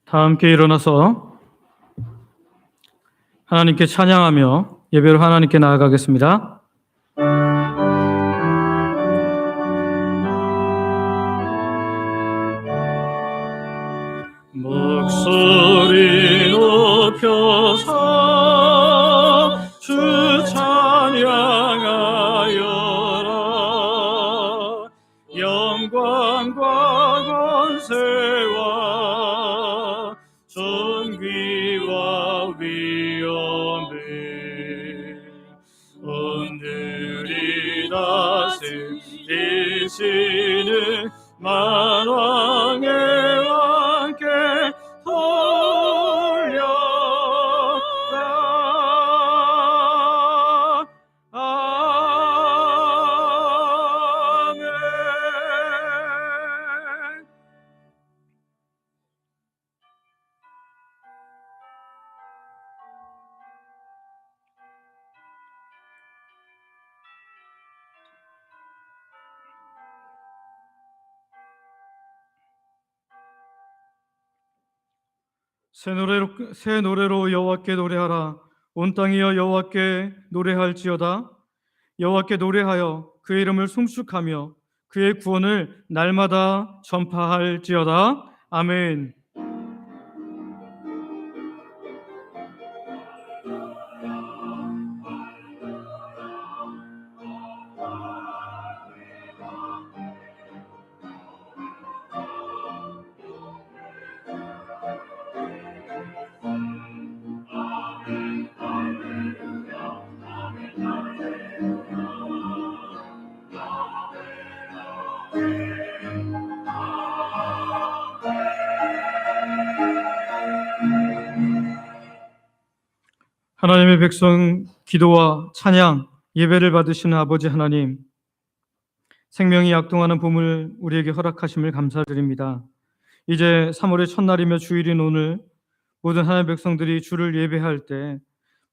다 함께 일어나서 하나님께 찬양하며 예배로 하나님께 나아가겠습니다. 목소리 높여서 주 찬양하여라. 영광과 권세와 존귀와 위엄을 오늘이 다스리시는 만왕의 왕께 돌려라. 아멘. 새 노래로 여호와께 노래하라. 온 땅이여 여호와께 노래할지어다. 여호와께 노래하여 그의 이름을 송축하며 그의 구원을 날마다 전파할지어다. 아멘. 하나님의 백성 기도와 찬양, 예배를 받으시는 아버지 하나님, 생명이 약동하는 봄을 우리에게 허락하심을 감사드립니다. 이제 3월의 첫날이며 주일인 오늘 모든 하나님의 백성들이 주를 예배할 때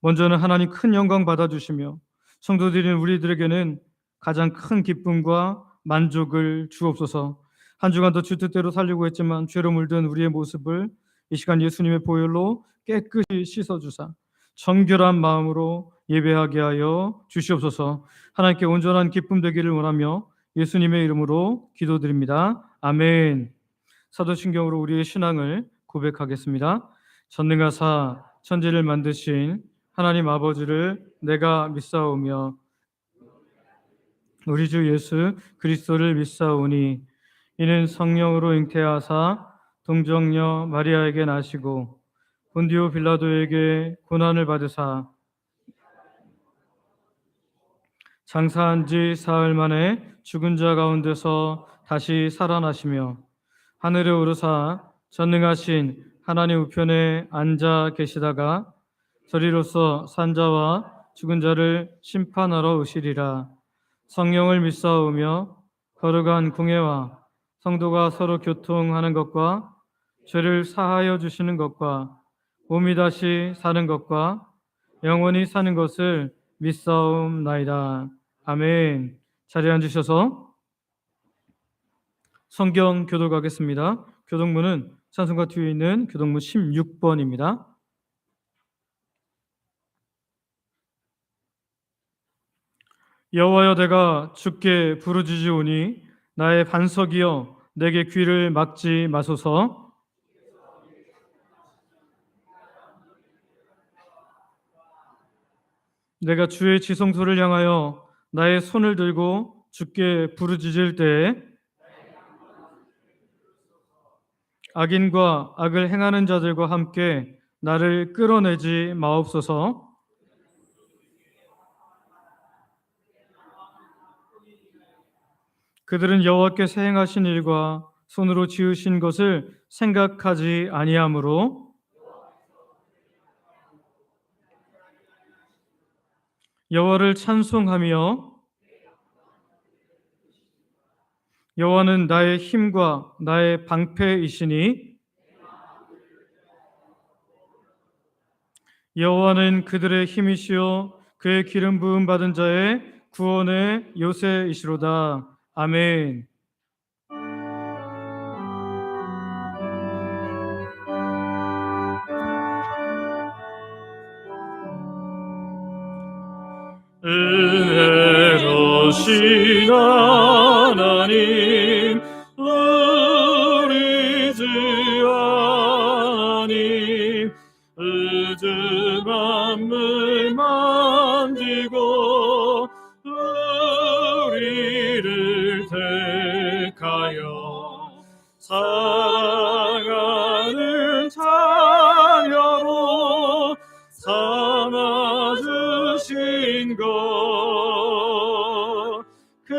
먼저는 하나님 큰 영광 받아주시며 성도들인 우리들에게는 가장 큰 기쁨과 만족을 주옵소서. 한 주간도 주 뜻대로 살려고 했지만 죄로 물든 우리의 모습을 이 시간 예수님의 보혈로 깨끗이 씻어주사 정결한 마음으로 예배하게 하여 주시옵소서. 하나님께 온전한 기쁨 되기를 원하며 예수님의 이름으로 기도드립니다. 아멘. 사도신경으로 우리의 신앙을 고백하겠습니다. 전능하사 천지를 만드신 하나님 아버지를 내가 믿사오며 우리 주 예수 그리스도를 믿사오니 이는 성령으로 잉태하사 동정녀 마리아에게 나시고 본디오 빌라도에게 고난을 받으사 장사한 지 사흘 만에 죽은 자 가운데서 다시 살아나시며 하늘에 오르사 전능하신 하나님 우편에 앉아 계시다가 저리로서 산자와 죽은 자를 심판하러 오시리라. 성령을 믿사오며 거룩한 공예와 성도가 서로 교통하는 것과 죄를 사하여 주시는 것과 몸이 다시 사는 것과 영원히 사는 것을 믿사옵나이다. 아멘. 자리에 앉으셔서 성경 교독하겠습니다. 교독문은 찬송가 뒤에 있는 교독문 16번입니다. 여호와여 내가 주께 부르짖으오니 나의 반석이여 내게 귀를 막지 마소서. 내가 주의 지성소를 향하여 나의 손을 들고 주께 부르짖을 때에 악인과 악을 행하는 자들과 함께 나를 끌어내지 마옵소서. 그들은 여호와께서 행하신 일과 손으로 지으신 것을 생각하지 아니하므로 여호와를 찬송하며 여호와는 나의 힘과 나의 방패이시니 여호와는 그들의 힘이시요 그의 기름 부음 받은 자의 구원의 요새이시로다. 아멘. 은혜로신 하나님, 우리 주 하나님, 우주 만물 만지고 우리를 택하여 사랑하는 자녀로 삼아주신 것, 그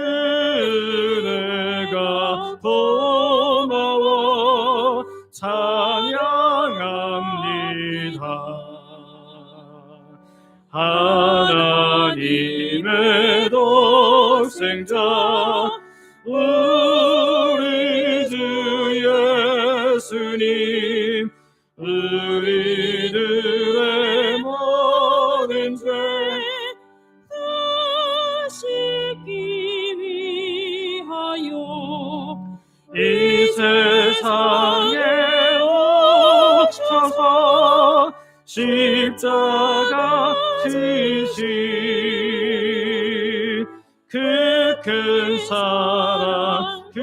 은혜가 고마워 찬양합니다. 하나님의 독생자 우리 주 예수님, 우리들의 모든 죄 씻기 위하여 이 세상에 오셔서 십자가 지신 그 큰 사랑, 그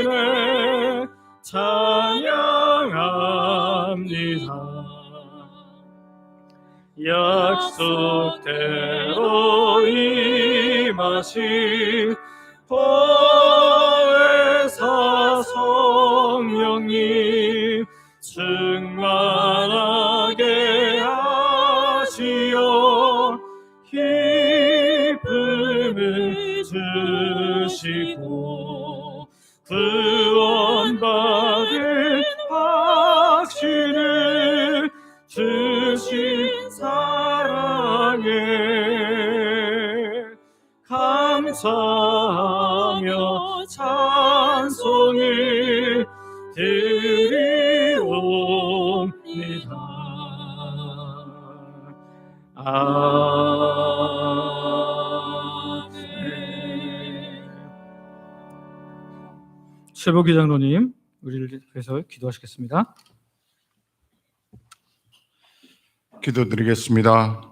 은혜 찬양합니다. 약속대로 임하신 보혜사 성령님, 충만하게 하시어 기쁨을 주시고 구원받은 확신을 주신 사랑에 감사하며 찬송을 드리옵니다. 최복희 장로님, 우리를 위해서 기도하시겠습니다. 기도드리겠습니다.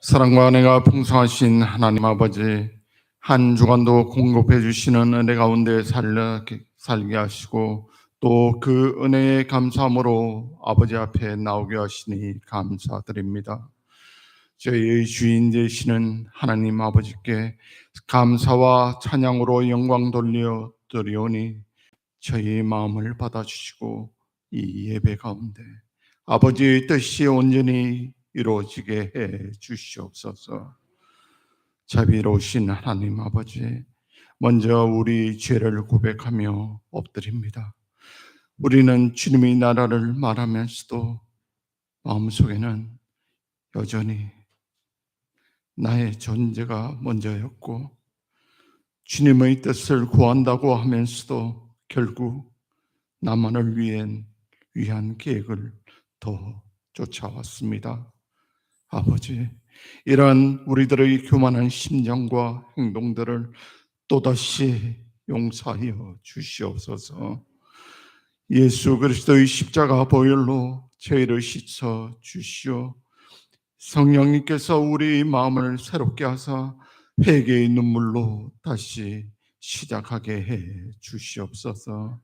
사랑과 은혜가 풍성하신 하나님 아버지, 한 주간도 공급해 주시는 은혜 가운데 살게 하시고 또 그 은혜에 감사함으로 아버지 앞에 나오게 하시니 감사드립니다. 저희의 주인 되시는 하나님 아버지께 감사와 찬양으로 영광 돌려 드리오니 저희의 마음을 받아주시고 이 예배 가운데 아버지의 뜻이 온전히 이루어지게 해 주시옵소서. 자비로우신 하나님 아버지, 먼저 우리 죄를 고백하며 엎드립니다. 우리는 주님의 나라를 말하면서도 마음속에는 여전히 나의 존재가 먼저였고, 주님의 뜻을 구한다고 하면서도 결국 나만을 위한 계획을 더 쫓아왔습니다. 아버지, 이런 우리들의 교만한 심정과 행동들을 또다시 용서하여 주시옵소서. 예수 그리스도의 십자가 보혈로 죄를 씻어 주시오. 성령님께서 우리 마음을 새롭게 하사 회개의 눈물로 다시 시작하게 해 주시옵소서.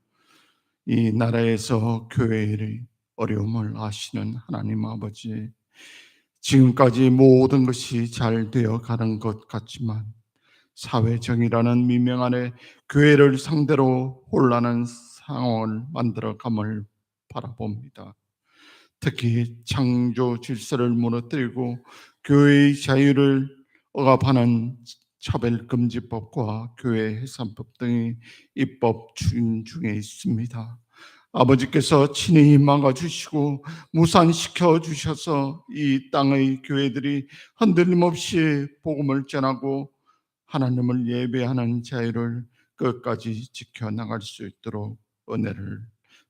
이 나라에서 교회의 어려움을 아시는 하나님 아버지, 지금까지 모든 것이 잘 되어 가는 것 같지만 사회정의라는 미명 아래 교회를 상대로 혼란한 상황을 만들어감을 바라봅니다. 특히 창조 질서를 무너뜨리고 교회의 자유를 억압하는 차별금지법과 교회 해산법 등이 입법 중에 있습니다. 아버지께서 친히 막아주시고 무산시켜 주셔서 이 땅의 교회들이 흔들림 없이 복음을 전하고 하나님을 예배하는 자유를 끝까지 지켜나갈 수 있도록 은혜를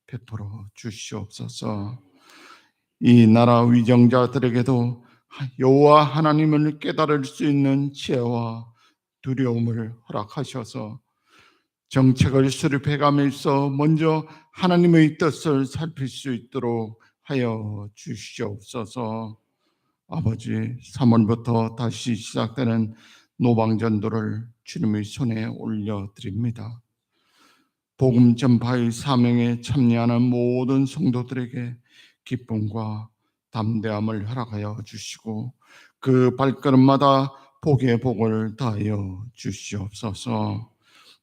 베풀어 주시옵소서. 이 나라 위정자들에게도 여호와 하나님을 깨달을 수 있는 지혜와 두려움을 허락하셔서 정책을 수립해가면서 먼저 하나님의 뜻을 살필 수 있도록 하여 주시옵소서. 아버지, 3월부터 다시 시작되는 노방전도를 주님의 손에 올려드립니다. 복음 전파의 사명에 참여하는 모든 성도들에게 기쁨과 담대함을 허락하여 주시고 그 발걸음마다 복의 복을 다하여 주시옵소서.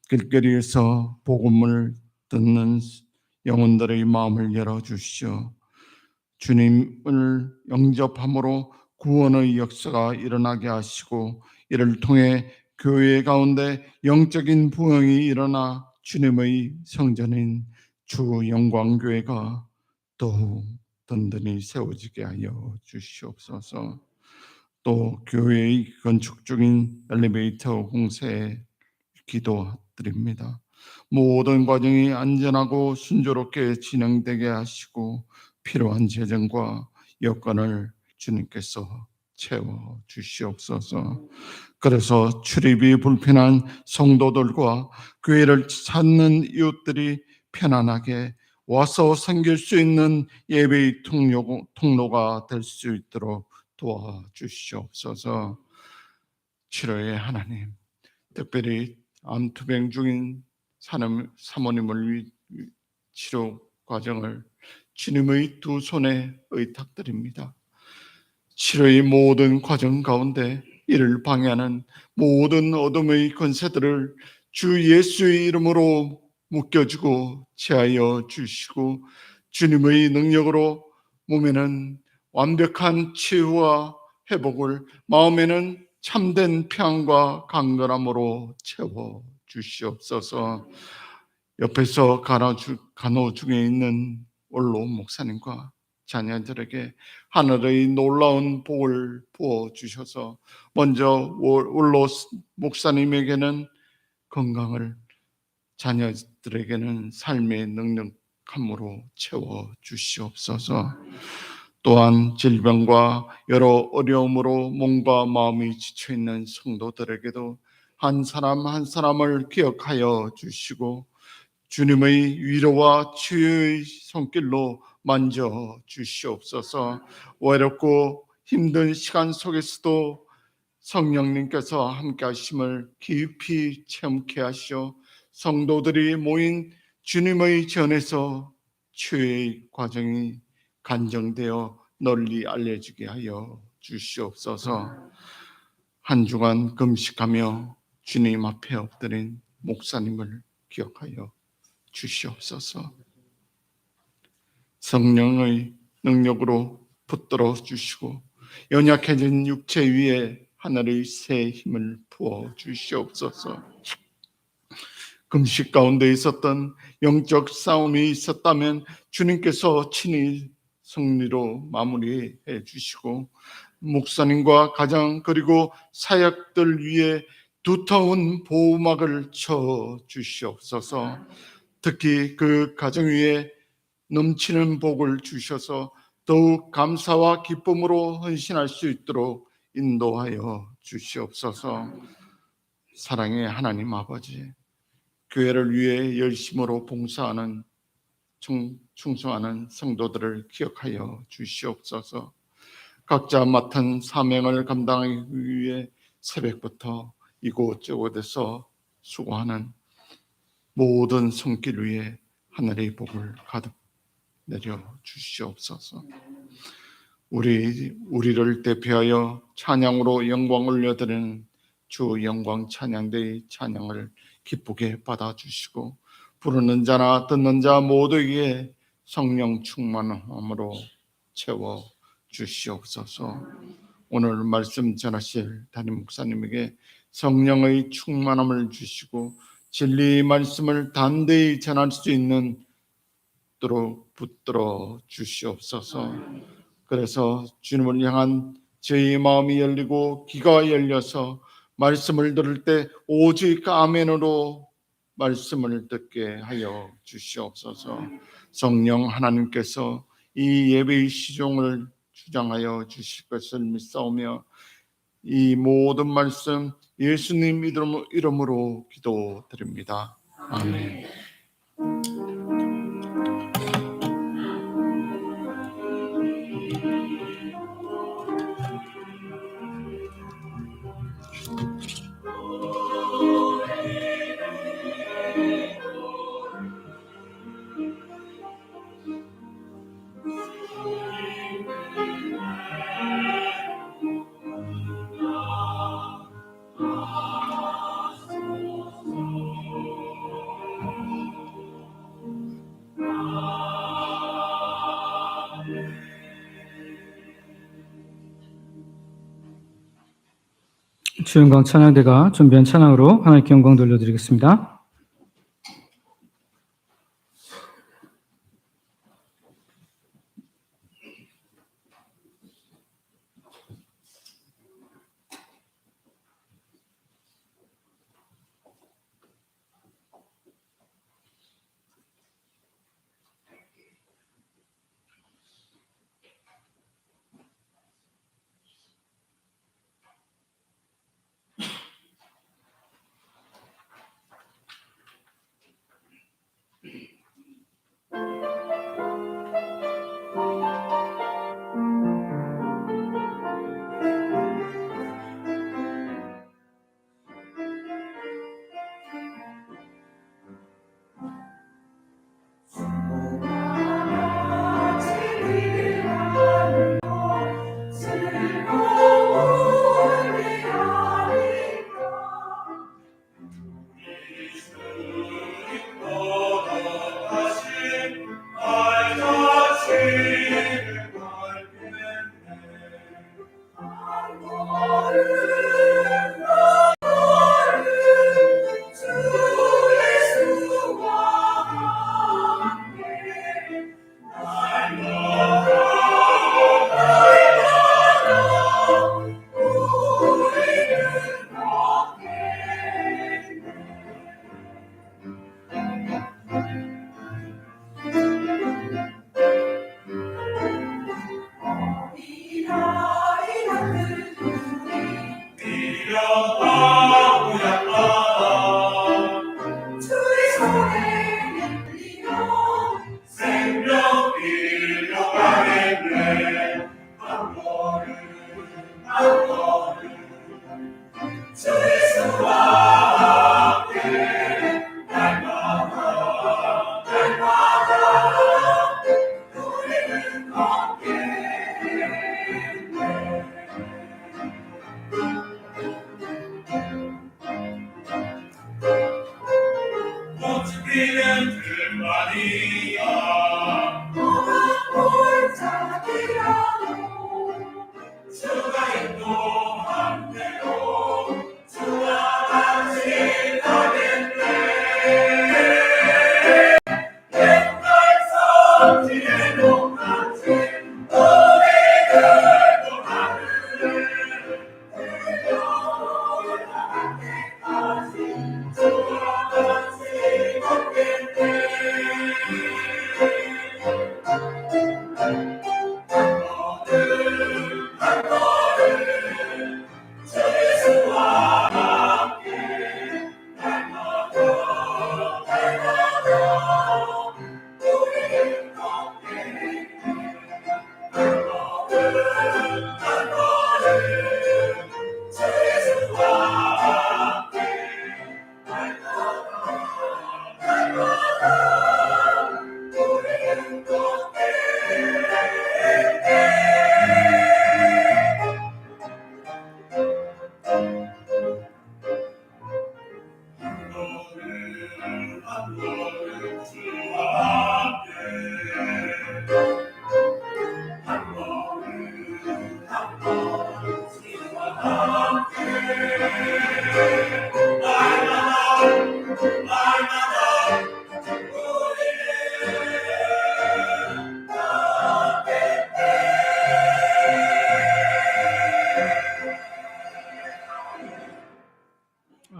길거리에서 복음을 듣는 영혼들의 마음을 열어주시오. 주님을 영접함으로 구원의 역사가 일어나게 하시고 이를 통해 교회 가운데 영적인 부흥이 일어나 주님의 성전인 주 영광교회가 더욱 든든히 세워지게 하여 주시옵소서. 또 교회의 건축 중인 엘리베이터 공사에 기도드립니다. 모든 과정이 안전하고 순조롭게 진행되게 하시고 필요한 재정과 여건을 주님께서 채워 주시옵소서. 그래서 출입이 불편한 성도들과 교회를 찾는 이웃들이 편안하게 와서 섬길 수 있는 예배의 통로가 될 수 있도록 도와주시옵소서. 7월의 하나님, 특별히 암투병 중인 사모님을 치료 과정을 주님의 두 손에 의탁드립니다. 치료의 모든 과정 가운데 이를 방해하는 모든 어둠의 권세들을 주 예수의 이름으로 묶여주고 제하여 주시고 주님의 능력으로 몸에는 완벽한 치유와 회복을, 마음에는 참된 평안과 강건함으로 채워 주시옵소서. 옆에서 간호 중에 있는 원로 목사님과 자녀들에게 하늘의 놀라운 복을 부어 주셔서 먼저 원로 목사님에게는 건강을, 자녀들에게는 삶의 능력함으로 채워 주시옵소서. 또한 질병과 여러 어려움으로 몸과 마음이 지쳐있는 성도들에게도 한 사람 한 사람을 기억하여 주시고 주님의 위로와 치유의 손길로 만져 주시옵소서. 외롭고 힘든 시간 속에서도 성령님께서 함께 하심을 깊이 체험케 하시어 성도들이 모인 주님의 전에서 치유의 과정이 간정되어 널리 알려지게 하여 주시옵소서. 한 주간 금식하며 주님 앞에 엎드린 목사님을 기억하여 주시옵소서. 성령의 능력으로 붙들어 주시고 연약해진 육체 위에 하늘의 새 힘을 부어 주시옵소서. 금식 가운데 있었던 영적 싸움이 있었다면 주님께서 친히 승리로 마무리해 주시고 목사님과 가정 그리고 사역들 위에 두터운 보호막을 쳐 주시옵소서. 특히 그 가정 위에 넘치는 복을 주셔서 더욱 감사와 기쁨으로 헌신할 수 있도록 인도하여 주시옵소서. 사랑의 하나님 아버지, 교회를 위해 열심으로 봉사하는 충성하는 성도들을 기억하여 주시옵소서. 각자 맡은 사명을 감당하기 위해 새벽부터 이곳저곳에서 수고하는 모든 손길 위에 하늘의 복을 가득 내려 주시옵소서. 우리를 대표하여 찬양으로 영광 올려드리는 주 영광 찬양대의 찬양을 기쁘게 받아주시고 부르는 자나 듣는 자 모두에게 성령 충만함으로 채워 주시옵소서. 오늘 말씀 전하실 담임 목사님에게 성령의 충만함을 주시고 진리 말씀을 담대히 전할 수 있는 도록 붙들어 주시옵소서. 그래서 주님을 향한 저희 마음이 열리고 귀가 열려서 말씀을 들을 때 오직 아멘으로 말씀을 듣게 하여 주시옵소서. 성령 하나님께서 이 예배의 시종을 주장하여 주실 것을 믿사오며 이 모든 말씀 예수님 이름으로 기도드립니다. 아멘. 주영광 찬양대가 준비한 찬양으로 하나님께 영광 돌려드리겠습니다.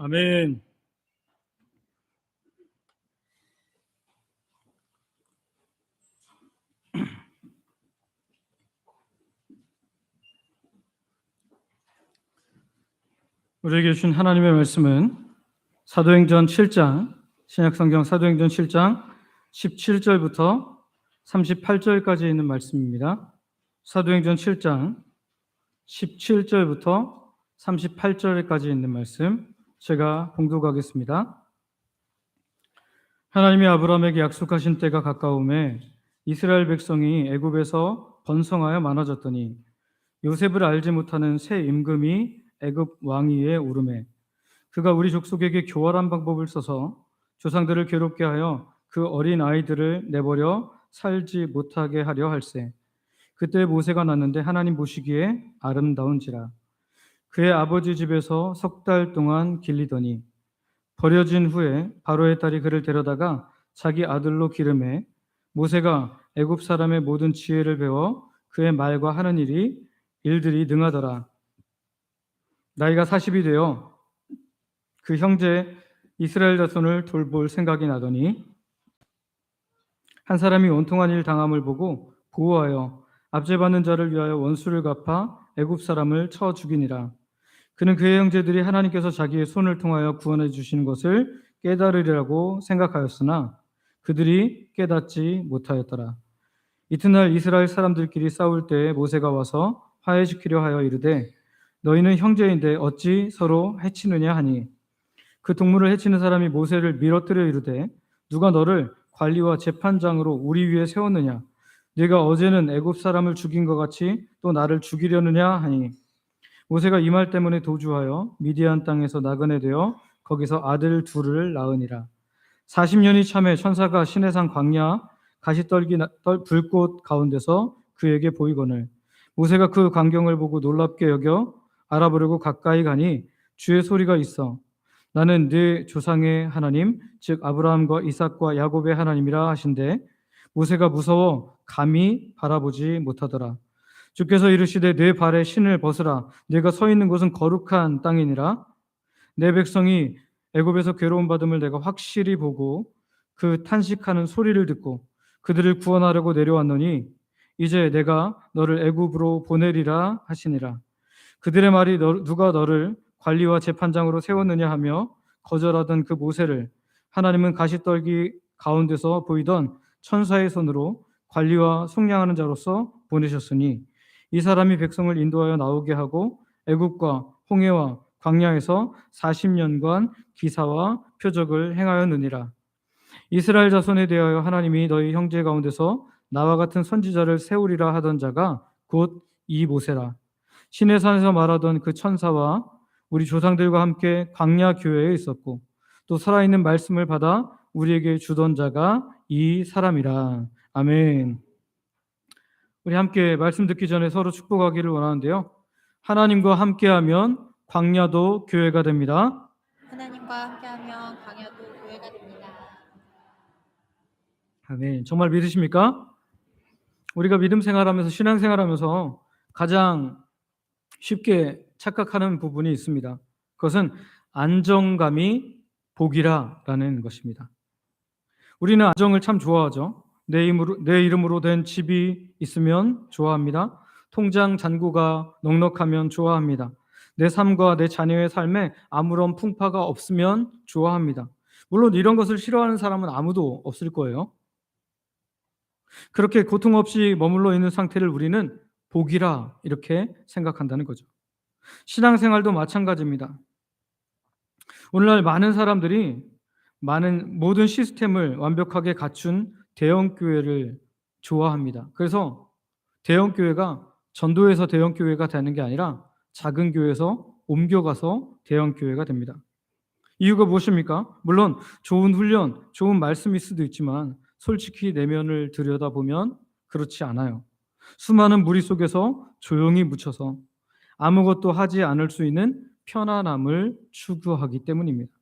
아멘. 우리에게 주신 하나님의 말씀은 사도행전 7장, 신약성경 사도행전 7장 17절부터 38절까지 있는 말씀입니다. 사도행전 7장 17절부터 38절까지 있는 말씀 제가 봉독하겠습니다. 하나님이 아브라함에게 약속하신 때가 가까움에 이스라엘 백성이 애굽에서 번성하여 많아졌더니 요셉을 알지 못하는 새 임금이 애굽 왕위에 오르매 그가 우리 족속에게 교활한 방법을 써서 조상들을 괴롭게 하여 그 어린 아이들을 내버려 살지 못하게 하려 할세. 그때 모세가 났는데 하나님 보시기에 아름다운지라. 그의 아버지 집에서 3달 동안 길리더니 버려진 후에 바로의 딸이 그를 데려다가 자기 아들로 기르매 모세가 애굽 사람의 모든 지혜를 배워 그의 말과 하는 일들이 능하더라. 나이가 40이 되어 그 형제 이스라엘 자손을 돌볼 생각이 나더니 한 사람이 원통한 일 당함을 보고 보호하여 압제받는 자를 위하여 원수를 갚아 애굽 사람을 쳐 죽이니라. 그는 그의 형제들이 하나님께서 자기의 손을 통하여 구원해 주시는 것을 깨달으리라고 생각하였으나 그들이 깨닫지 못하였더라. 이튿날 이스라엘 사람들끼리 싸울 때에 모세가 와서 화해시키려 하여 이르되 너희는 형제인데 어찌 서로 해치느냐 하니 그 동물을 해치는 사람이 모세를 밀어뜨려 이르되 누가 너를 관리와 재판장으로 우리 위에 세웠느냐 네가 어제는 애굽 사람을 죽인 것 같이 또 나를 죽이려느냐 하니 모세가 이 말 때문에 도주하여 미디안 땅에서 나그네 되어 거기서 아들 둘을 낳으니라. 40년이 참에 천사가 시내산 광야 가시떨기 불꽃 가운데서 그에게 보이거늘 모세가 그 광경을 보고 놀랍게 여겨 알아보려고 가까이 가니 주의 소리가 있어 나는 네 조상의 하나님 즉 아브라함과 이삭과 야곱의 하나님이라 하신대 모세가 무서워 감히 바라보지 못하더라. 주께서 이르시되 내 발에 신을 벗으라 내가 서 있는 곳은 거룩한 땅이니라. 내 백성이 애굽에서 괴로움 받음을 내가 확실히 보고 그 탄식하는 소리를 듣고 그들을 구원하려고 내려왔노니 이제 내가 너를 애굽으로 보내리라 하시니라. 그들의 말이 누가 너를 관리와 재판장으로 세웠느냐 하며 거절하던 그 모세를 하나님은 가시떨기 가운데서 보이던 천사의 손으로 관리와 속량하는 자로서 보내셨으니 이 사람이 백성을 인도하여 나오게 하고 애굽과 홍해와 광야에서 40년간 기사와 표적을 행하였느니라. 이스라엘 자손에 대하여 하나님이 너희 형제 가운데서 나와 같은 선지자를 세우리라 하던 자가 곧 이 모세라. 시내산에서 말하던 그 천사와 우리 조상들과 함께 광야 교회에 있었고 또 살아있는 말씀을 받아 우리에게 주던 자가 이 사람이라. 아멘. 우리 함께 말씀 듣기 전에 서로 축복하기를 원하는데요. 하나님과 함께하면 광야도 교회가 됩니다. 하나님과 함께하면 광야도 교회가 됩니다. 아멘. 정말 믿으십니까? 우리가 믿음 생활하면서 신앙 생활하면서 가장 쉽게 착각하는 부분이 있습니다. 그것은 안정감이 복이라는 것입니다. 우리는 안정을 참 좋아하죠. 내 이름으로 된 집이 있으면 좋아합니다. 통장 잔고가 넉넉하면 좋아합니다. 내 삶과 내 자녀의 삶에 아무런 풍파가 없으면 좋아합니다. 물론 이런 것을 싫어하는 사람은 아무도 없을 거예요. 그렇게 고통 없이 머물러 있는 상태를 우리는 복이라 이렇게 생각한다는 거죠. 신앙생활도 마찬가지입니다. 오늘날 많은 사람들이 모든 시스템을 완벽하게 갖춘 대형 교회를 좋아합니다. 그래서 대형 교회가 전도해서 대형 교회가 되는 게 아니라 작은 교회에서 옮겨가서 대형 교회가 됩니다. 이유가 무엇입니까? 물론 좋은 훈련, 좋은 말씀일 수도 있지만 솔직히 내면을 들여다보면 그렇지 않아요. 수많은 무리 속에서 조용히 묻혀서 아무것도 하지 않을 수 있는 편안함을 추구하기 때문입니다.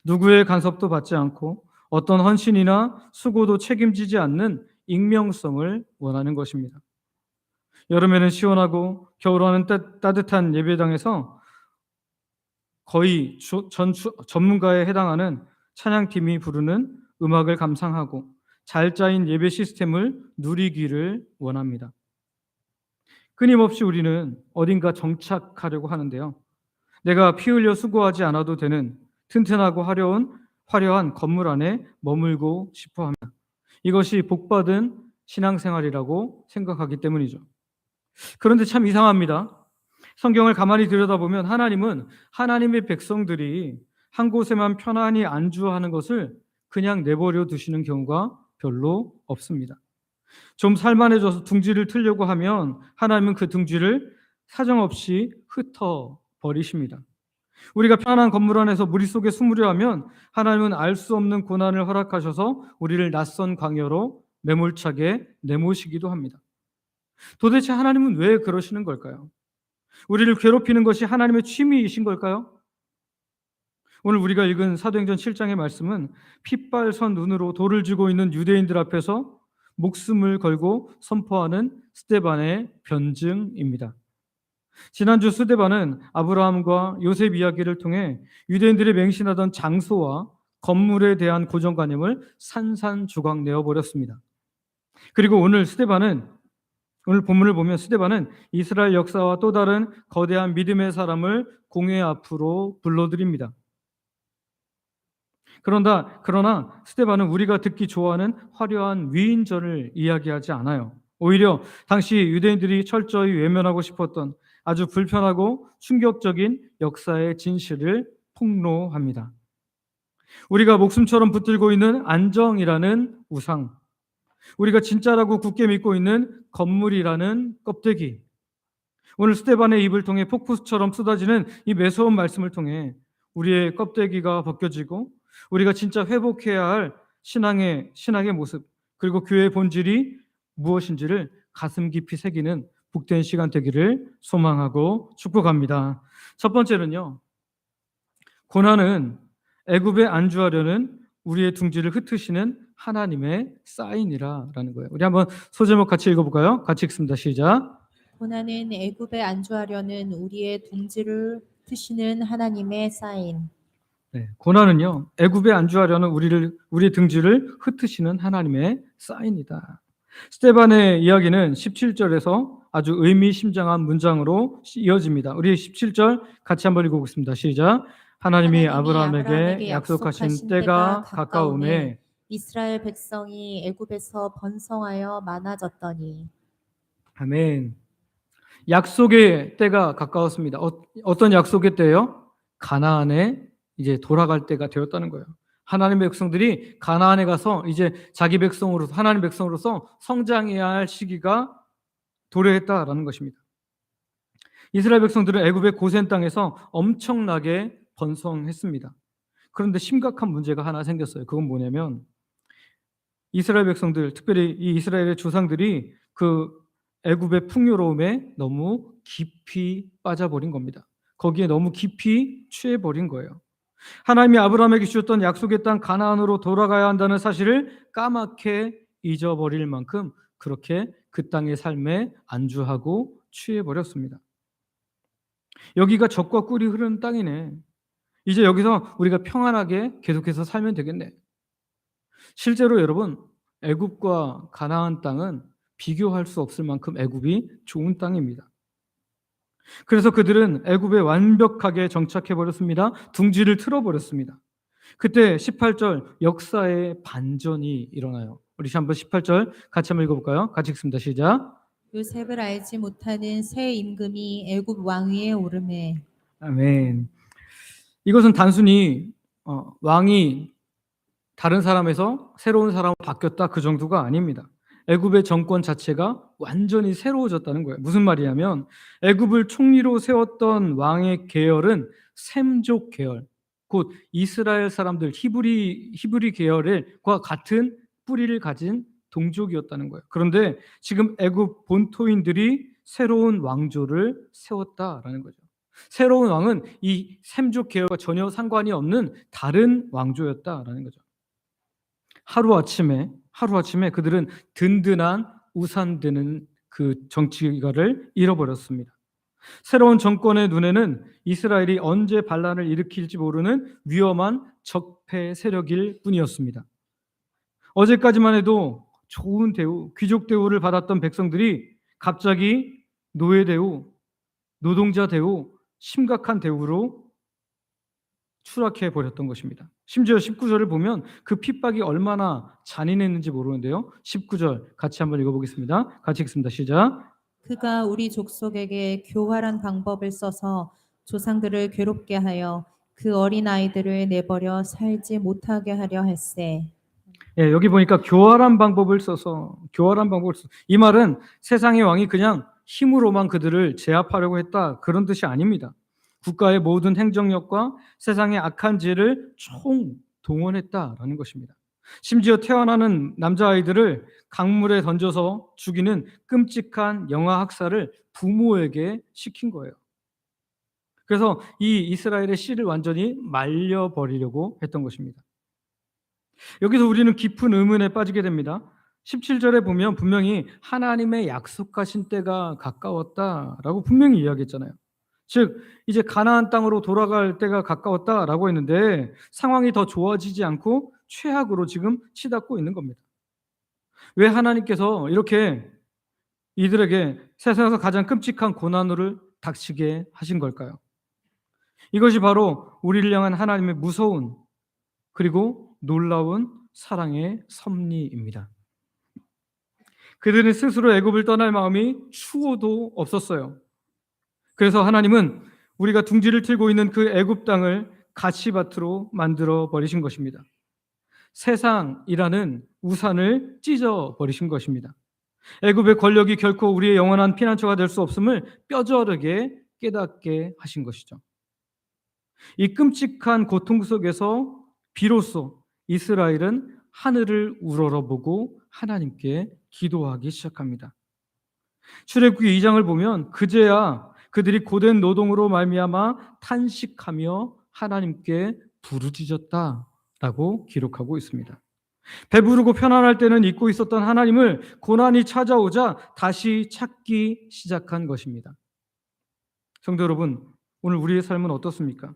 누구의 간섭도 받지 않고 어떤 헌신이나 수고도 책임지지 않는 익명성을 원하는 것입니다. 여름에는 시원하고 겨울에는 따뜻한 예배당에서 거의 전문가에 해당하는 찬양팀이 부르는 음악을 감상하고 잘 짜인 예배 시스템을 누리기를 원합니다. 끊임없이 우리는 어딘가 정착하려고 하는데요. 내가 피 흘려 수고하지 않아도 되는 튼튼하고 화려한 건물 안에 머물고 싶어 합니다. 이것이 복받은 신앙생활이라고 생각하기 때문이죠. 그런데 참 이상합니다. 성경을 가만히 들여다보면 하나님은 하나님의 백성들이 한 곳에만 편안히 안주하는 것을 그냥 내버려 두시는 경우가 별로 없습니다. 좀 살만해져서 둥지를 틀려고 하면 하나님은 그 둥지를 사정없이 흩어버리십니다. 우리가 편안한 건물 안에서 무리 속에 숨으려 하면 하나님은 알 수 없는 고난을 허락하셔서 우리를 낯선 광야로 매몰차게 내모시기도 합니다. 도대체 하나님은 왜 그러시는 걸까요? 우리를 괴롭히는 것이 하나님의 취미이신 걸까요? 오늘 우리가 읽은 사도행전 7장의 말씀은 핏발선 눈으로 돌을 쥐고 있는 유대인들 앞에서 목숨을 걸고 선포하는 스데반의 변증입니다. 지난주 스데반은 아브라함과 요셉 이야기를 통해 유대인들이 맹신하던 장소와 건물에 대한 고정관념을 산산조각 내어버렸습니다. 그리고 오늘 본문을 보면 스데반은 이스라엘 역사와 또 다른 거대한 믿음의 사람을 공회 앞으로 불러들입니다. 그러나 스데반은 우리가 듣기 좋아하는 화려한 위인전을 이야기하지 않아요. 오히려 당시 유대인들이 철저히 외면하고 싶었던 아주 불편하고 충격적인 역사의 진실을 폭로합니다. 우리가 목숨처럼 붙들고 있는 안정이라는 우상, 우리가 진짜라고 굳게 믿고 있는 건물이라는 껍데기, 오늘 스데반의 입을 통해 폭포수처럼 쏟아지는 이 매서운 말씀을 통해 우리의 껍데기가 벗겨지고 우리가 진짜 회복해야 할 신앙의 모습, 그리고 교회의 본질이 무엇인지를 가슴 깊이 새기는 복된 시간 되기를 소망하고 축복합니다. 첫 번째는요, 고난은 애굽에 안주하려는 우리의 둥지를 흩으시는 하나님의 사인이라는 거예요. 우리 한번 소제목 같이 읽어볼까요? 같이 읽습니다. 시작. 고난은 애굽에 안주하려는 우리의 둥지를 트시는 하나님의 사인. 네, 고난은요, 애굽에 안주하려는 우리의 등지를 흩으시는 하나님의 사인이다. 스데반의 이야기는 17절에서 아주 의미심장한 문장으로 이어집니다. 우리 17절 같이 한번 읽어보겠습니다. 시작. 하나님이 아브라함에게 약속하신 때가 가까우매 이스라엘 백성이 애굽에서 번성하여 많아졌더니. 아멘. 약속의 때가 가까웠습니다. 어떤 약속의 때요? 가나안에 이제 돌아갈 때가 되었다는 거예요. 하나님의 백성들이 가나안에 가서 이제 자기 백성으로서, 하나님 백성으로서 성장해야 할 시기가 도래했다라는 것입니다. 이스라엘 백성들은 애굽의 고센 땅에서 엄청나게 번성했습니다. 그런데 심각한 문제가 하나 생겼어요. 그건 뭐냐면 이스라엘 백성들, 특별히 이 이스라엘의 조상들이 그 애굽의 풍요로움에 너무 깊이 빠져버린 겁니다. 거기에 너무 깊이 취해버린 거예요. 하나님이 아브라함에게 주셨던 약속의 땅 가나안으로 돌아가야 한다는 사실을 까맣게 잊어버릴 만큼 그렇게 그 땅의 삶에 안주하고 취해버렸습니다. 여기가 젖과 꿀이 흐르는 땅이네. 이제 여기서 우리가 평안하게 계속해서 살면 되겠네. 실제로 여러분, 애굽과 가나안 땅은 비교할 수 없을 만큼 애굽이 좋은 땅입니다. 그래서 그들은 애굽에 완벽하게 정착해 버렸습니다. 둥지를 틀어 버렸습니다. 그때 18절 역사의 반전이 일어나요. 우리 한번 18절 같이 한번 읽어볼까요? 같이 읽습니다. 시작. 요셉을 알지 못하는 새 임금이 애굽 왕위에 오르매. 아멘. 이것은 단순히 왕이 다른 사람에서 새로운 사람으로 바뀌었다 그 정도가 아닙니다. 애굽의 정권 자체가 완전히 새로워졌다는 거예요. 무슨 말이냐면 애굽을 총리로 세웠던 왕의 계열은 셈족 계열, 곧 이스라엘 사람들 히브리 계열과 같은 뿌리를 가진 동족이었다는 거예요. 그런데 지금 애굽 본토인들이 새로운 왕조를 세웠다라는 거죠. 새로운 왕은 이 셈족 계열과 전혀 상관이 없는 다른 왕조였다라는 거죠. 하루아침에 그들은 든든한 우산 되는 그 정치가를 잃어버렸습니다. 새로운 정권의 눈에는 이스라엘이 언제 반란을 일으킬지 모르는 위험한 적폐 세력일 뿐이었습니다. 어제까지만 해도 좋은 대우, 귀족 대우를 받았던 백성들이 갑자기 노예 대우, 노동자 대우, 심각한 대우로 추락해 버렸던 것입니다. 심지어 19절을 보면 그 핍박이 얼마나 잔인했는지 모르는데요. 19절 같이 한번 읽어보겠습니다. 같이 읽습니다. 시작. 그가 우리 족속에게 교활한 방법을 써서 조상들을 괴롭게 하여 그 어린 아이들을 내버려 살지 못하게 하려 할세. 예, 여기 보니까 교활한 방법을 써서 이 말은 세상의 왕이 그냥 힘으로만 그들을 제압하려고 했다 그런 뜻이 아닙니다. 국가의 모든 행정력과 세상의 악한 지혜를 총동원했다라는 것입니다. 심지어 태어나는 남자아이들을 강물에 던져서 죽이는 끔찍한 영아 학살을 부모에게 시킨 거예요. 그래서 이 이스라엘의 씨를 완전히 말려버리려고 했던 것입니다. 여기서 우리는 깊은 의문에 빠지게 됩니다. 17절에 보면 분명히 하나님의 약속하신 때가 가까웠다라고 분명히 이야기했잖아요. 즉 이제 가나안 땅으로 돌아갈 때가 가까웠다라고 했는데 상황이 더 좋아지지 않고 최악으로 지금 치닫고 있는 겁니다. 왜 하나님께서 이렇게 이들에게 세상에서 가장 끔찍한 고난을 닥치게 하신 걸까요? 이것이 바로 우리를 향한 하나님의 무서운 그리고 놀라운 사랑의 섭리입니다. 그들은 스스로 애굽을 떠날 마음이 추호도 없었어요. 그래서 하나님은 우리가 둥지를 틀고 있는 그 애굽 땅을 가시밭으로 만들어 버리신 것입니다. 세상이라는 우산을 찢어 버리신 것입니다. 애굽의 권력이 결코 우리의 영원한 피난처가 될 수 없음을 뼈저리게 깨닫게 하신 것이죠. 이 끔찍한 고통 속에서 비로소 이스라엘은 하늘을 우러러보고 하나님께 기도하기 시작합니다. 출애굽기 2장을 보면 그제야 그들이 고된 노동으로 말미암아 탄식하며 하나님께 부르짖었다라고 기록하고 있습니다. 배부르고 편안할 때는 잊고 있었던 하나님을 고난이 찾아오자 다시 찾기 시작한 것입니다. 성도 여러분, 오늘 우리의 삶은 어떻습니까?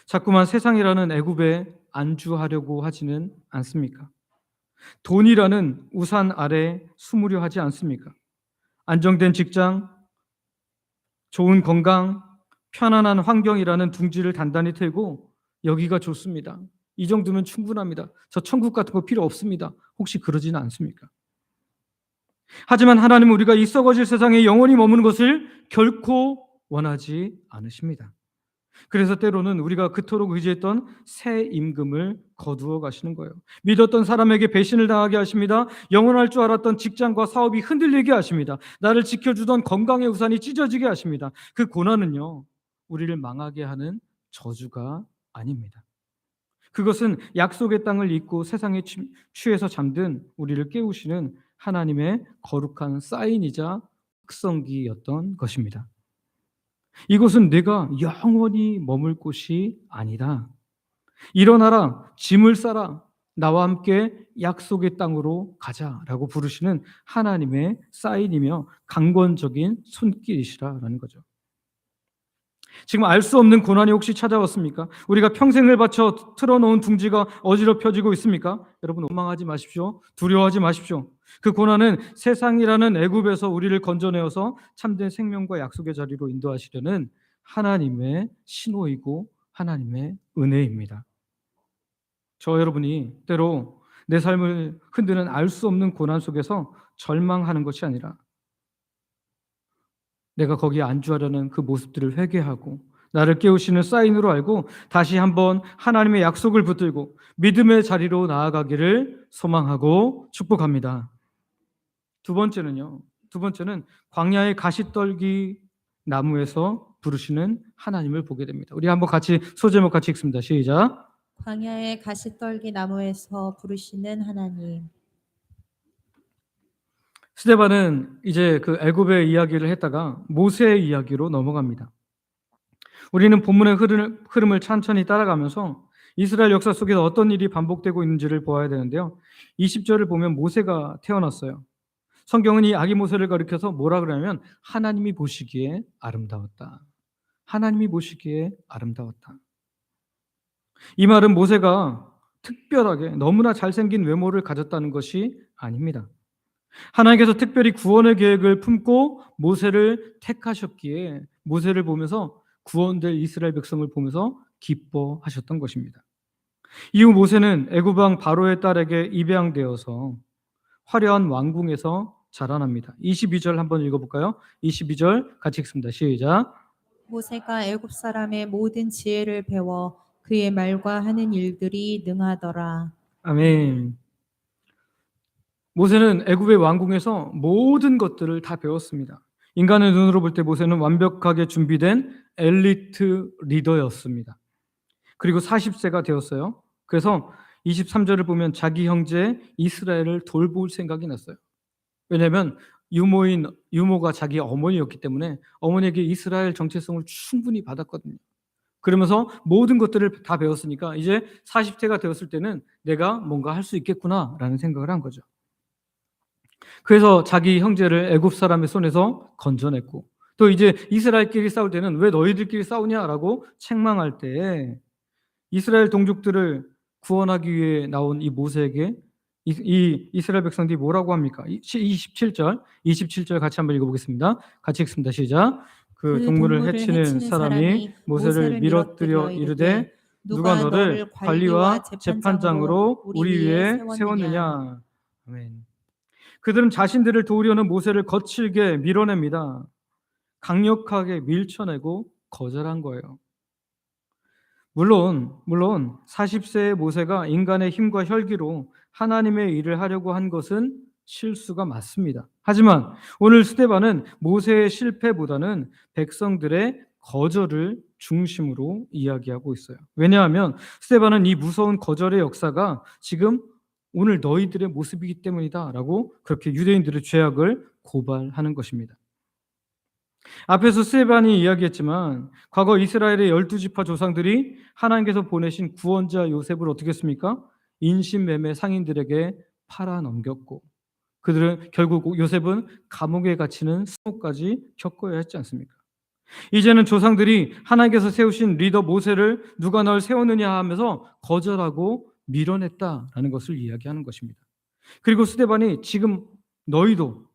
자꾸만 세상이라는 애굽에 안주하려고 하지는 않습니까? 돈이라는 우산 아래 숨으려 하지 않습니까? 안정된 직장, 좋은 건강, 편안한 환경이라는 둥지를 단단히 틀고 여기가 좋습니다. 이 정도면 충분합니다. 저 천국 같은 거 필요 없습니다. 혹시 그러지는 않습니까? 하지만 하나님은 우리가 이 썩어질 세상에 영원히 머무는 것을 결코 원하지 않으십니다. 그래서 때로는 우리가 그토록 의지했던 새 임금을 거두어 가시는 거예요. 믿었던 사람에게 배신을 당하게 하십니다. 영원할 줄 알았던 직장과 사업이 흔들리게 하십니다. 나를 지켜주던 건강의 우산이 찢어지게 하십니다. 그 고난은요, 우리를 망하게 하는 저주가 아닙니다. 그것은 약속의 땅을 잊고 세상에 취해서 잠든 우리를 깨우시는 하나님의 거룩한 사인이자 확성기였던 것입니다. 이곳은 내가 영원히 머물 곳이 아니다. 일어나라, 짐을 싸라, 나와 함께 약속의 땅으로 가자라고 부르시는 하나님의 사인이며 강권적인 손길이시라는 거죠. 지금 알 수 없는 고난이 혹시 찾아왔습니까? 우리가 평생을 바쳐 틀어놓은 둥지가 어지럽혀지고 있습니까? 여러분 원망하지 마십시오. 두려워하지 마십시오. 그 고난은 세상이라는 애굽에서 우리를 건져내어서 참된 생명과 약속의 자리로 인도하시려는 하나님의 신호이고 하나님의 은혜입니다. 저 여러분이 때로 내 삶을 흔드는 알 수 없는 고난 속에서 절망하는 것이 아니라 내가 거기에 안주하려는 그 모습들을 회개하고 나를 깨우시는 사인으로 알고 다시 한번 하나님의 약속을 붙들고 믿음의 자리로 나아가기를 소망하고 축복합니다. 두 번째는 광야의 가시떨기 나무에서 부르시는 하나님을 보게 됩니다. 우리 한번 같이 소제목 같이 읽습니다. 시작. 광야의 가시떨기 나무에서 부르시는 하나님. 스데반은 이제 그 애굽의 이야기를 했다가 모세의 이야기로 넘어갑니다. 우리는 본문의 흐름을 천천히 따라가면서 이스라엘 역사 속에서 어떤 일이 반복되고 있는지를 보아야 되는데요. 20절을 보면 모세가 태어났어요. 성경은 이 아기 모세를 가리켜서 뭐라 그러냐면 하나님이 보시기에 아름다웠다. 하나님이 보시기에 아름다웠다. 이 말은 모세가 특별하게 너무나 잘생긴 외모를 가졌다는 것이 아닙니다. 하나님께서 특별히 구원의 계획을 품고 모세를 택하셨기에 모세를 보면서 구원될 이스라엘 백성을 보면서 기뻐하셨던 것입니다. 이후 모세는 애굽 왕 바로의 딸에게 입양되어서 화려한 왕궁에서 자라납니다. 22절 한번 읽어볼까요? 22절 같이 읽습니다. 시작. 모세가 애굽 사람의 모든 지혜를 배워 그의 말과 하는 일들이 능하더라. 아멘. 모세는 애굽의 왕궁에서 모든 것들을 다 배웠습니다. 인간의 눈으로 볼 때 모세는 완벽하게 준비된 엘리트 리더였습니다. 그리고 40세가 되었어요. 그래서 23절을 보면 자기 형제 이스라엘을 돌볼 생각이 났어요. 왜냐하면 유모가 자기 어머니였기 때문에 어머니에게 이스라엘 정체성을 충분히 받았거든요. 그러면서 모든 것들을 다 배웠으니까 이제 40세가 되었을 때는 내가 뭔가 할 수 있겠구나라는 생각을 한 거죠. 그래서 자기 형제를 애굽 사람의 손에서 건져냈고, 또 이제 이스라엘끼리 싸울 때는 왜 너희들끼리 싸우냐라고 책망할 때 이스라엘 동족들을 구원하기 위해 나온 이 모세에게 이 이스라엘 백성들이 뭐라고 합니까? 27절 같이 한번 읽어보겠습니다. 같이 읽습니다. 시작. 그 동물을 해치는 사람이 모세를 밀어뜨려 이르되 누가 너를 관리와 재판장으로 우리 위에 세웠느냐. 아멘. 그들은 자신들을 도우려는 모세를 거칠게 밀어냅니다. 강력하게 밀쳐내고 거절한 거예요. 물론 40세의 모세가 인간의 힘과 혈기로 하나님의 일을 하려고 한 것은 실수가 맞습니다. 하지만 오늘 스데반은 모세의 실패보다는 백성들의 거절을 중심으로 이야기하고 있어요. 왜냐하면 스데반은 이 무서운 거절의 역사가 지금 오늘 너희들의 모습이기 때문이다라고 그렇게 유대인들의 죄악을 고발하는 것입니다. 앞에서 스데반이 이야기했지만 과거 이스라엘의 12지파 조상들이 하나님께서 보내신 구원자 요셉을 어떻게 했습니까? 인신매매 상인들에게 팔아넘겼고, 그들은 결국 요셉은 감옥에 갇히는 수모까지 겪어야 했지 않습니까? 이제는 조상들이 하나님께서 세우신 리더 모세를 누가 널 세웠느냐 하면서 거절하고 밀어냈다라는 것을 이야기하는 것입니다. 그리고 스데반이 지금 너희도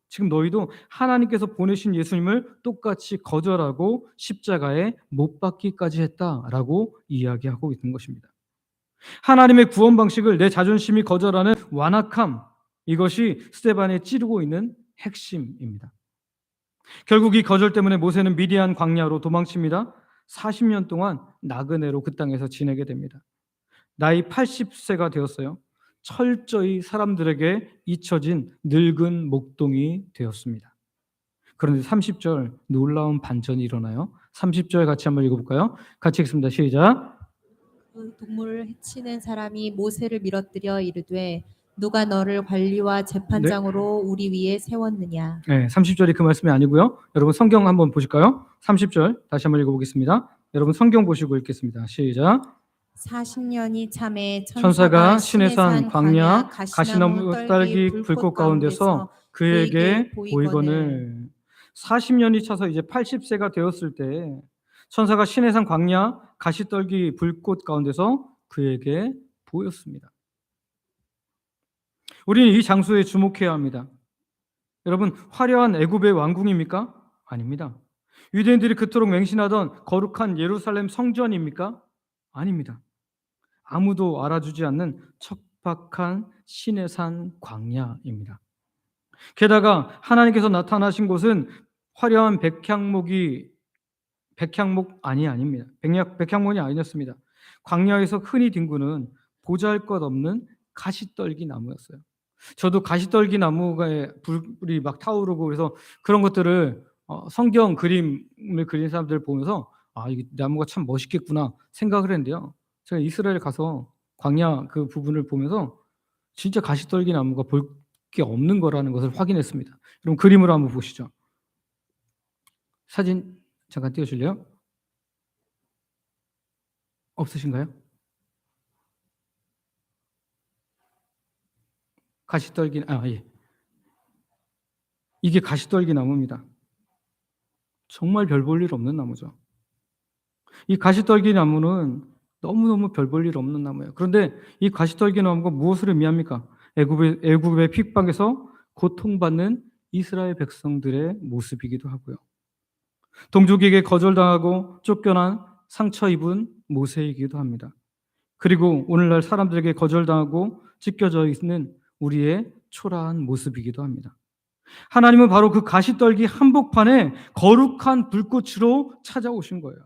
하나님께서 보내신 예수님을 똑같이 거절하고 십자가에 못 박기까지 했다라고 이야기하고 있는 것입니다. 하나님의 구원 방식을 내 자존심이 거절하는 완악함, 이것이 스데반에 찌르고 있는 핵심입니다. 결국 이 거절 때문에 모세는 미디안 광야로 도망칩니다. 40년 동안 나그네로 그 땅에서 지내게 됩니다. 나이 80세가 되었어요. 철저히 사람들에게 잊혀진 늙은 목동이 되었습니다. 그런데 30절 놀라운 반전이 일어나요. 30절 같이 한번 읽어볼까요? 같이 읽습니다. 시작. 그 동물을 해치는 사람이 모세를 밀어뜨려 이르되 누가 너를 관리와 재판장으로 우리 위에 세웠느냐. 네, 30절이 그 말씀이 아니고요. 여러분 성경 한번 보실까요? 30절 다시 한번 읽어보겠습니다. 여러분 성경 보시고 읽겠습니다. 시작. 40년이 참에 천사가 시내산 광야 가시나무 딸기 불꽃 가운데서 그에게 보이거늘. 40년이 차서 이제 80세가 되었을 때 천사가 시내산 광야 가시떨기 불꽃 가운데서 그에게 보였습니다. 우리는 이 장소에 주목해야 합니다. 여러분, 화려한 애굽의 왕궁입니까? 아닙니다. 유대인들이 그토록 맹신하던 거룩한 예루살렘 성전입니까? 아닙니다. 아무도 알아주지 않는 척박한 시내산 광야입니다. 게다가 하나님께서 나타나신 곳은 화려한 백향목이 아닙니다. 백향목이 아니었습니다. 광야에서 흔히 뒹구는 보잘것없는 가시떨기 나무였어요. 저도 가시떨기 나무에 불이 막 타오르고 그래서 그런 것들을 성경 그림을 그린 사람들 보면서 이 나무가 참 멋있겠구나 생각을 했는데요. 제가 이스라엘 가서 광야 그 부분을 보면서 진짜 가시떨기 나무가 볼 게 없는 거라는 것을 확인했습니다. 그럼 그림으로 한번 보시죠. 사진 잠깐 띄워줄래요? 없으신가요? 가시떨기, 예. 이게 가시떨기 나무입니다. 정말 별 볼 일 없는 나무죠. 이 가시떨기 나무는 너무너무 별 볼 일 없는 나무예요. 그런데 이 가시떨기 나무가 무엇을 의미합니까? 애굽의 핍박에서 고통받는 이스라엘 백성들의 모습이기도 하고요. 동족에게 거절당하고 쫓겨난 상처 입은 모세이기도 합니다. 그리고 오늘날 사람들에게 거절당하고 찢겨져 있는 우리의 초라한 모습이기도 합니다. 하나님은 바로 그 가시떨기 한복판에 거룩한 불꽃으로 찾아오신 거예요.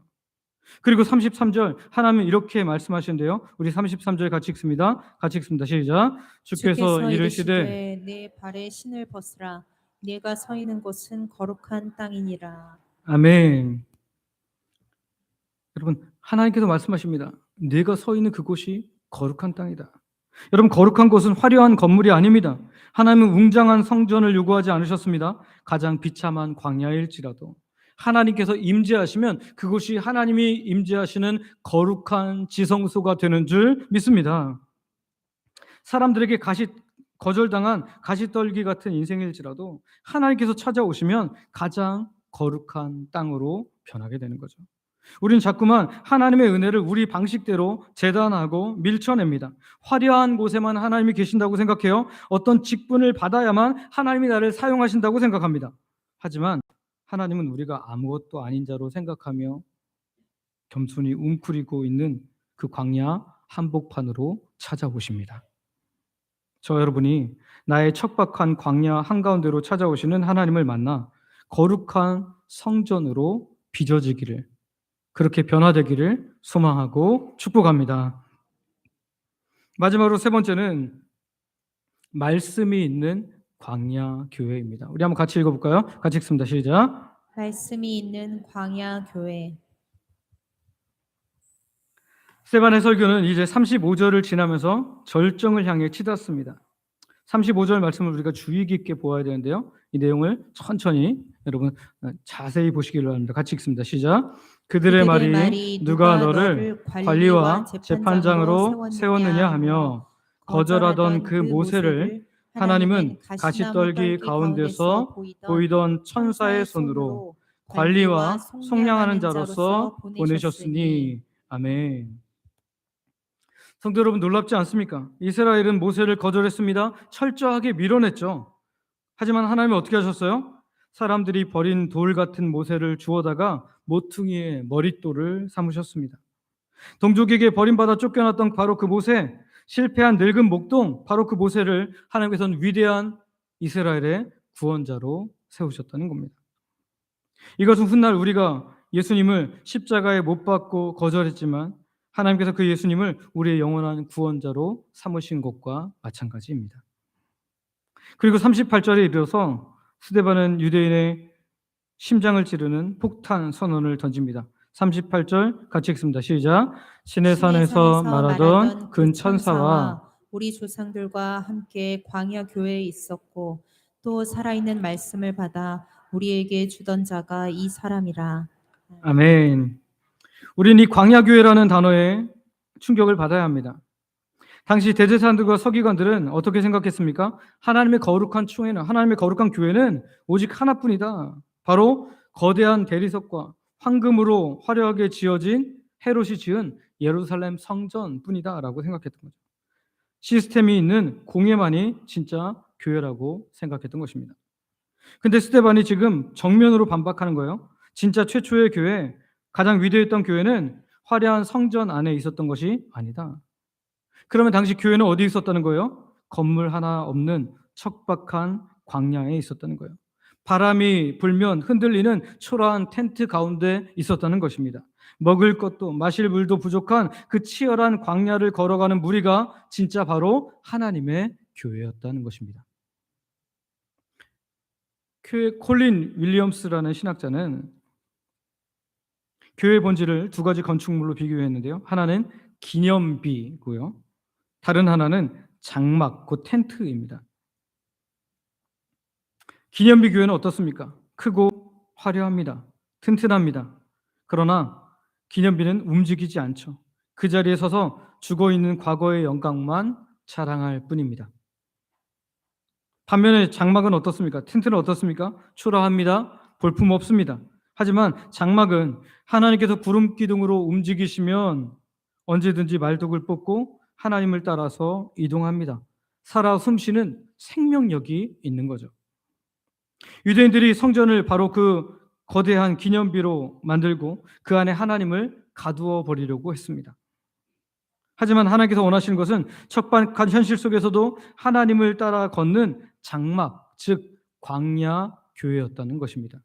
그리고 33절 하나님은 이렇게 말씀하시는데요. 우리 33절 같이 읽습니다. 시작. 주께서 이르시되 내 발에 신을 벗으라. 내가 서 있는 곳은 거룩한 땅이니라. 아멘. 여러분, 하나님께서 말씀하십니다. 내가 서 있는 그곳이 거룩한 땅이다. 여러분, 거룩한 곳은 화려한 건물이 아닙니다. 하나님은 웅장한 성전을 요구하지 않으셨습니다. 가장 비참한 광야일지라도 하나님께서 임재하시면 그곳이 하나님이 임재하시는 거룩한 지성소가 되는 줄 믿습니다. 사람들에게 거절당한 가시떨기 같은 인생일지라도 하나님께서 찾아오시면 가장 거룩한 땅으로 변하게 되는 거죠. 우리는 자꾸만 하나님의 은혜를 우리 방식대로 재단하고 밀쳐냅니다. 화려한 곳에만 하나님이 계신다고 생각해요. 어떤 직분을 받아야만 하나님이 나를 사용하신다고 생각합니다. 하지만 하나님은 우리가 아무것도 아닌 자로 생각하며 겸손히 웅크리고 있는 그 광야 한복판으로 찾아오십니다. 저 여러분이 나의 척박한 광야 한가운데로 찾아오시는 하나님을 만나 거룩한 성전으로 빚어지기를, 그렇게 변화되기를 소망하고 축복합니다. 마지막으로 세 번째는 말씀이 있는 광야 교회입니다. 우리 한번 같이 읽어볼까요? 같이 읽습니다. 시작. 말씀이 있는 광야 교회. 스데반의 설교는 이제 35절을 지나면서 절정을 향해 치닫습니다. 35절 말씀을 우리가 주의 깊게 보아야 되는데요. 이 내용을 천천히 여러분 자세히 보시기를 바랍니다. 같이 읽습니다. 시작. 그들의 말이 누가 너를 관리와 재판장으로 세웠느냐 하며 거절하던 그 모세를 하나님은 가시떨기 가운데서 보이던 천사의 손으로 관리와 속량하는 자로서 보내셨으니. 아멘. 성도 여러분, 놀랍지 않습니까? 이스라엘은 모세를 거절했습니다. 철저하게 밀어냈죠. 하지만 하나님은 어떻게 하셨어요? 사람들이 버린 돌 같은 모세를 주워다가 모퉁이의 머릿돌을 삼으셨습니다. 동족에게 버림받아 쫓겨났던 바로 그 모세, 실패한 늙은 목동, 바로 그 모세를 하나님께서는 위대한 이스라엘의 구원자로 세우셨다는 겁니다. 이것은 훗날 우리가 예수님을 십자가에 못 박고 거절했지만 하나님께서 그 예수님을 우리의 영원한 구원자로 삼으신 것과 마찬가지입니다. 그리고 38절에 이르러서 스데반은 유대인의 심장을 찌르는 폭탄 선언을 던집니다. 38절 같이 읽습니다. 시작. 신의 산에서 말하던 근 천사와 우리 조상들과 함께 광야 교회에 있었고 또 살아있는 말씀을 받아 우리에게 주던 자가 이 사람이라. 아멘. 우리는 이 광야교회라는 단어에 충격을 받아야 합니다. 당시 대제사장들과 서기관들은 어떻게 생각했습니까? 하나님의 거룩한 총회는, 하나님의 거룩한 교회는 오직 하나뿐이다. 바로 거대한 대리석과 황금으로 화려하게 지어진 헤롯이 지은 예루살렘 성전뿐이다 라고 생각했던 거죠. 시스템이 있는 공예만이 진짜 교회라고 생각했던 것입니다. 근데 스데반이 지금 정면으로 반박하는 거예요. 진짜 최초의 교회, 가장 위대했던 교회는 화려한 성전 안에 있었던 것이 아니다. 그러면 당시 교회는 어디 있었다는 거예요? 건물 하나 없는 척박한 광야에 있었다는 거예요. 바람이 불면 흔들리는 초라한 텐트 가운데 있었다는 것입니다. 먹을 것도 마실 물도 부족한 그 치열한 광야를 걸어가는 무리가 진짜 바로 하나님의 교회였다는 것입니다. 콜린 윌리엄스라는 신학자는 교회 본질을 두 가지 건축물로 비교했는데요. 하나는 기념비고요. 다른 하나는 장막, 곧 텐트입니다. 기념비 교회는 어떻습니까? 크고 화려합니다. 튼튼합니다. 그러나 기념비는 움직이지 않죠. 그 자리에 서서 죽어있는 과거의 영광만 자랑할 뿐입니다. 반면에 장막은 어떻습니까? 텐트는 어떻습니까? 초라합니다. 볼품 없습니다. 하지만 장막은 하나님께서 구름 기둥으로 움직이시면 언제든지 말뚝을 뽑고 하나님을 따라서 이동합니다. 살아 숨쉬는 생명력이 있는 거죠. 유대인들이 성전을 바로 그 거대한 기념비로 만들고 그 안에 하나님을 가두어 버리려고 했습니다. 하지만 하나님께서 원하시는 것은 척박한 현실 속에서도 하나님을 따라 걷는 장막, 즉 광야 교회였다는 것입니다.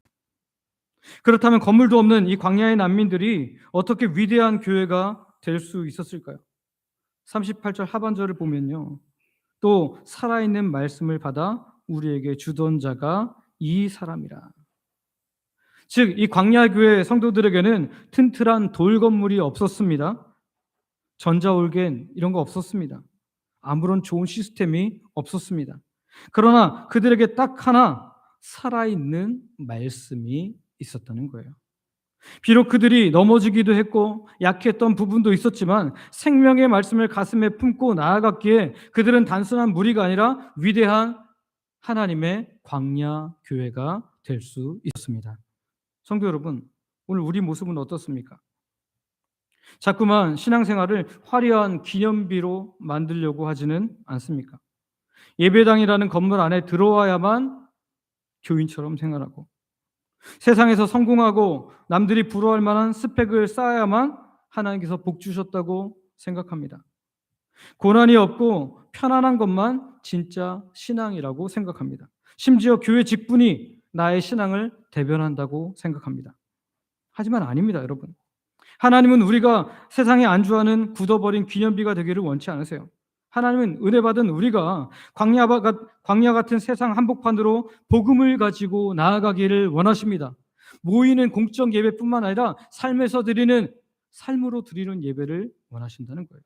그렇다면 건물도 없는 이 광야의 난민들이 어떻게 위대한 교회가 될 수 있었을까요? 38절 하반절을 보면요. 또 살아있는 말씀을 받아 우리에게 주던 자가 이 사람이라. 즉, 이 광야교회 성도들에게는 튼튼한 돌 건물이 없었습니다. 전자올겐 이런 거 없었습니다. 아무런 좋은 시스템이 없었습니다. 그러나 그들에게 딱 하나 살아있는 말씀이 있었다는 거예요. 비록 그들이 넘어지기도 했고 약했던 부분도 있었지만 생명의 말씀을 가슴에 품고 나아갔기에 그들은 단순한 무리가 아니라 위대한 하나님의 광야 교회가 될 수 있었습니다. 성도 여러분, 오늘 우리 모습은 어떻습니까? 자꾸만 신앙생활을 화려한 기념비로 만들려고 하지는 않습니까? 예배당이라는 건물 안에 들어와야만 교인처럼 생활하고, 세상에서 성공하고 남들이 부러워할 만한 스펙을 쌓아야만 하나님께서 복 주셨다고 생각합니다. 고난이 없고 편안한 것만 진짜 신앙이라고 생각합니다. 심지어 교회 직분이 나의 신앙을 대변한다고 생각합니다. 하지만 아닙니다, 여러분. 하나님은 우리가 세상에 안주하는 굳어버린 기념비가 되기를 원치 않으세요. 하나님은 은혜 받은 우리가 광야 같은 세상 한복판으로 복음을 가지고 나아가기를 원하십니다. 모이는 공적 예배뿐만 아니라 삶으로 드리는 예배를 원하신다는 거예요.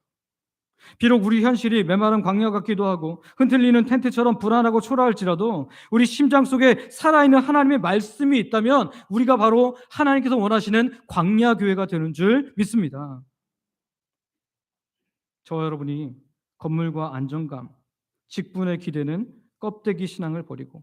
비록 우리 현실이 메마른 광야 같기도 하고 흔들리는 텐트처럼 불안하고 초라할지라도 우리 심장 속에 살아있는 하나님의 말씀이 있다면 우리가 바로 하나님께서 원하시는 광야 교회가 되는 줄 믿습니다. 저와 여러분이 건물과 안정감, 직분에 기대는 껍데기 신앙을 버리고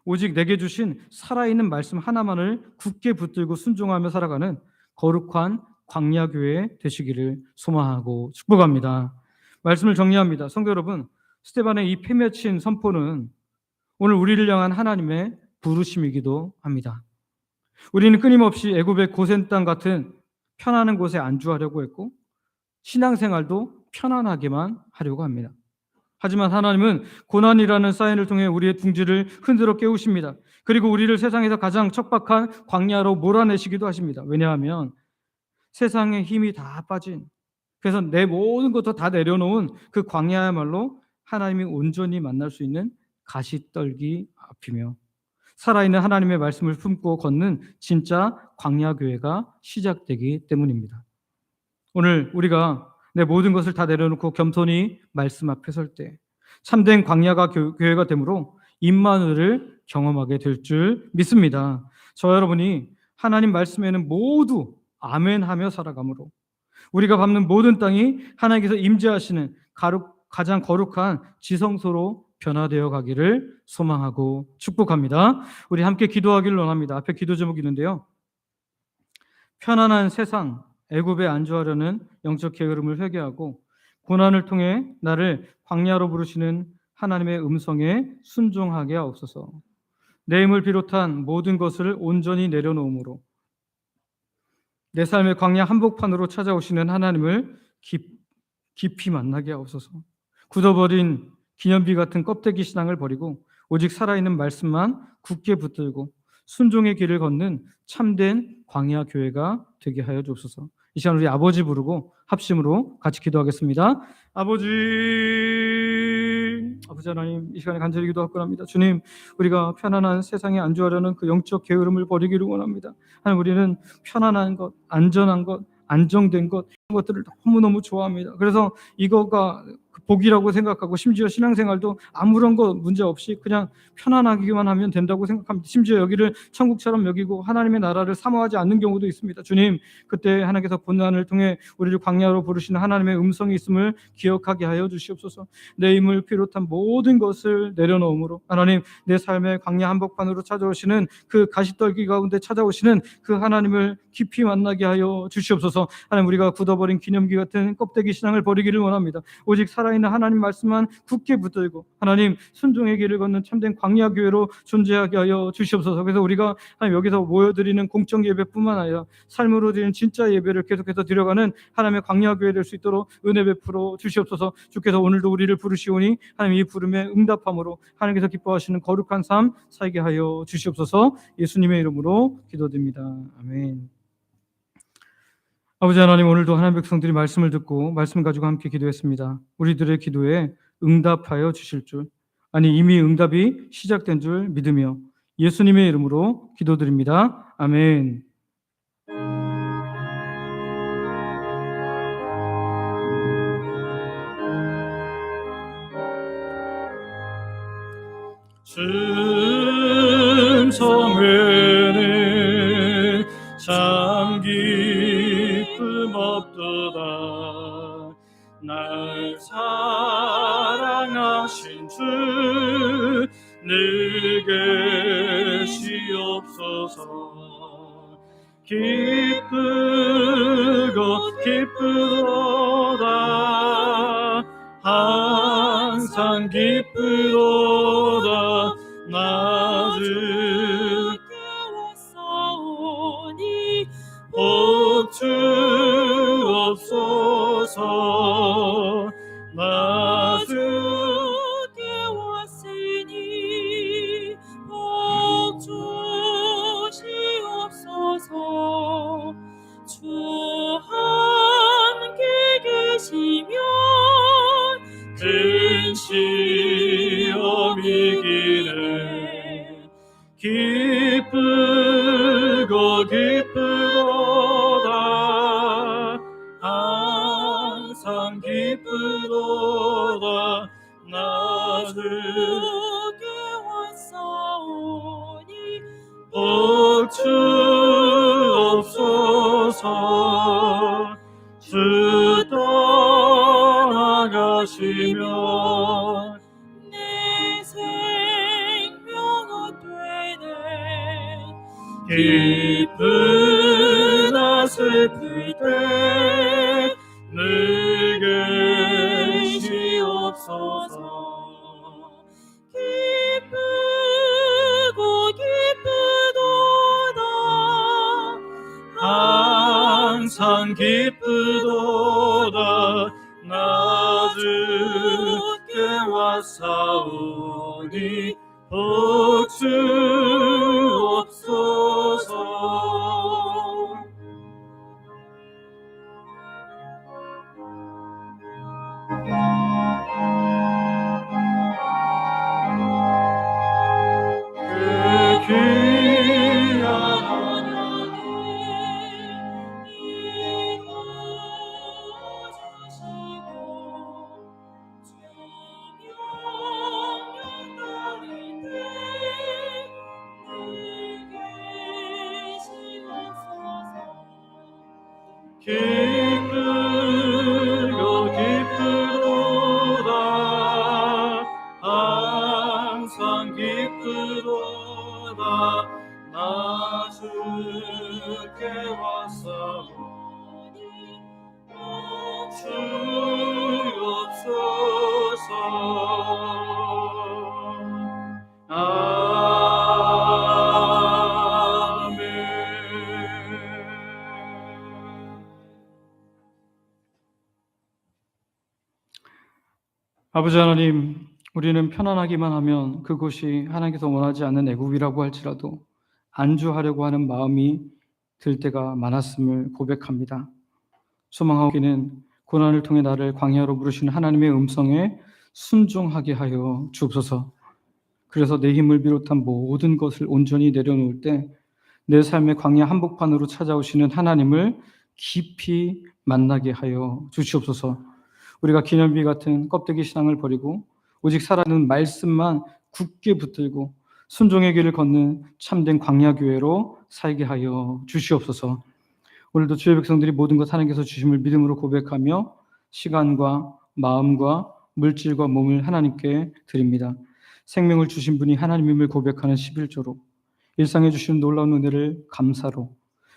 오직 내게 주신 살아있는 말씀 하나만을 굳게 붙들고 순종하며 살아가는 거룩한 광야 교회 되시기를 소망하고 축복합니다. 말씀을 정리합니다. 성도 여러분, 스데반의 이 패맺힌 선포는 오늘 우리를 향한 하나님의 부르심이기도 합니다. 우리는 끊임없이 애굽의 고센 땅 같은 편안한 곳에 안주하려고 했고 신앙생활도 편안하게만 하려고 합니다. 하지만 하나님은 고난이라는 사인을 통해 우리의 둥지를 흔들어 깨우십니다. 그리고 우리를 세상에서 가장 척박한 광야로 몰아내시기도 하십니다. 왜냐하면 세상에 힘이 다 빠진, 그래서 내 모든 것도 다 내려놓은 그 광야야말로 하나님이 온전히 만날 수 있는 가시떨기 앞이며 살아있는 하나님의 말씀을 품고 걷는 진짜 광야교회가 시작되기 때문입니다. 오늘 우리가 내 모든 것을 다 내려놓고 겸손히 말씀 앞에 설 때 참된 광야가 교회가 되므로 임마누엘을 경험하게 될 줄 믿습니다. 저 여러분이 하나님 말씀에는 모두 아멘하며 살아가므로 우리가 밟는 모든 땅이 하나님께서 임재하시는 가장 거룩한 지성소로 변화되어 가기를 소망하고 축복합니다. 우리 함께 기도하기를 원합니다. 앞에 기도 제목이 있는데요. 편안한 세상 애굽에 안주하려는 영적 게으름을 회개하고 고난을 통해 나를 광야로 부르시는 하나님의 음성에 순종하게 하옵소서. 내 힘을 비롯한 모든 것을 온전히 내려놓음으로 내 삶의 광야 한복판으로 찾아오시는 하나님을 깊이 만나게 하옵소서. 굳어버린 기념비 같은 껍데기 신앙을 버리고 오직 살아있는 말씀만 굳게 붙들고 순종의 길을 걷는 참된 광야 교회가 되게 하여 주옵소서. 이 시간 우리 아버지 부르고 합심으로 같이 기도하겠습니다. 아버지 하나님, 이 시간에 간절히 기도하고 합니다. 주님, 우리가 편안한 세상에 안주하려는 그 영적 게으름을 버리기를 원합니다. 하나님, 우리는 편안한 것, 안전한 것, 안정된 것, 이런 것들을 너무너무 좋아합니다. 그래서 이거가 복이라고 생각하고 심지어 신앙생활도 아무런 거 문제 없이 그냥 편안하기만 하면 된다고 생각합니다. 심지어 여기를 천국처럼 여기고 하나님의 나라를 사모하지 않는 경우도 있습니다. 주님, 그때 하나님께서 고난을 통해 우리를 광야로 부르시는 하나님의 음성이 있음을 기억하게 하여 주시옵소서. 내 힘을 비롯한 모든 것을 내려놓음으로 하나님, 내 삶의 광야 한복판으로 찾아오시는 그 가시떨기 가운데 찾아오시는 그 하나님을 깊이 만나게 하여 주시옵소서. 하나님, 우리가 굳어버린 기념기 같은 껍데기 신앙을 버리기를 원합니다. 오직 살아있는 하나님 말씀만 굳게 붙들고 하나님 순종의 길을 걷는 참된 광야 교회로 존재하게 하여 주시옵소서. 그래서 우리가 하나님 여기서 모여드리는 공적 예배뿐만 아니라 삶으로 드리는 진짜 예배를 계속해서 드려가는 하나님의 광야 교회 될 수 있도록 은혜 베풀어 주시옵소서. 주께서 오늘도 우리를 부르시오니 하나님 이 부름에 응답함으로 하나님께서 기뻐하시는 거룩한 삶 살게 하여 주시옵소서. 예수님의 이름으로 기도드립니다. 아멘. 아버지 하나님, 오늘도 하나님 백성들이 말씀을 듣고 말씀 가지고 함께 기도했습니다. 우리들의 기도에 응답하여 주실 줄, 아니 이미 응답이 시작된 줄 믿으며 예수님의 이름으로 기도드립니다. 아멘. 충성회는 참 기쁨 없도다. 날 사랑하신 주 늘 계시옵소서. 기쁘도다 항상 기쁘도다 나 주께 왔사오니 복 주옵소서. 나 주께 왔으니 복 주시옵소서. 주 함께 계시면 큰 시험 이기네. 기쁘고 기쁘도다 항상 기쁘도다 나 주께 왔사오니 복 주옵소서. 주 떠나가시면 내 생명은 되네. 기쁘나 슬플 때 늘 계시옵소서. 기쁘고 기쁘도다 항상 기쁘도다 나 주께 왔사오니 복 주옵소서. 그 귀한 기쁘고 기쁘도다 항상 기쁘도다 나 주께 왔사오니 복 주옵소서. 아버지 하나님, 우리는 편안하기만 하면 그곳이 하나님께서 원하지 않는 애국이라고 할지라도 안주하려고 하는 마음이 들 때가 많았음을 고백합니다. 소망하기는 고난을 통해 나를 광야로 부르시는 하나님의 음성에 순종하게 하여 주옵소서. 그래서 내 힘을 비롯한 모든 것을 온전히 내려놓을 때 내 삶의 광야 한복판으로 찾아오시는 하나님을 깊이 만나게 하여 주시옵소서. 우리가 기념비 같은 껍데기 신앙을 버리고 오직 살아있는 말씀만 굳게 붙들고 순종의 길을 걷는 참된 광야교회로 살게 하여 주시옵소서. 오늘도 주의 백성들이 모든 것 하나님께서 주심을 믿음으로 고백하며 시간과 마음과 물질과 몸을 하나님께 드립니다. 생명을 주신 분이 하나님임을 고백하는 11조로 일상에 주신 놀라운 은혜를 감사로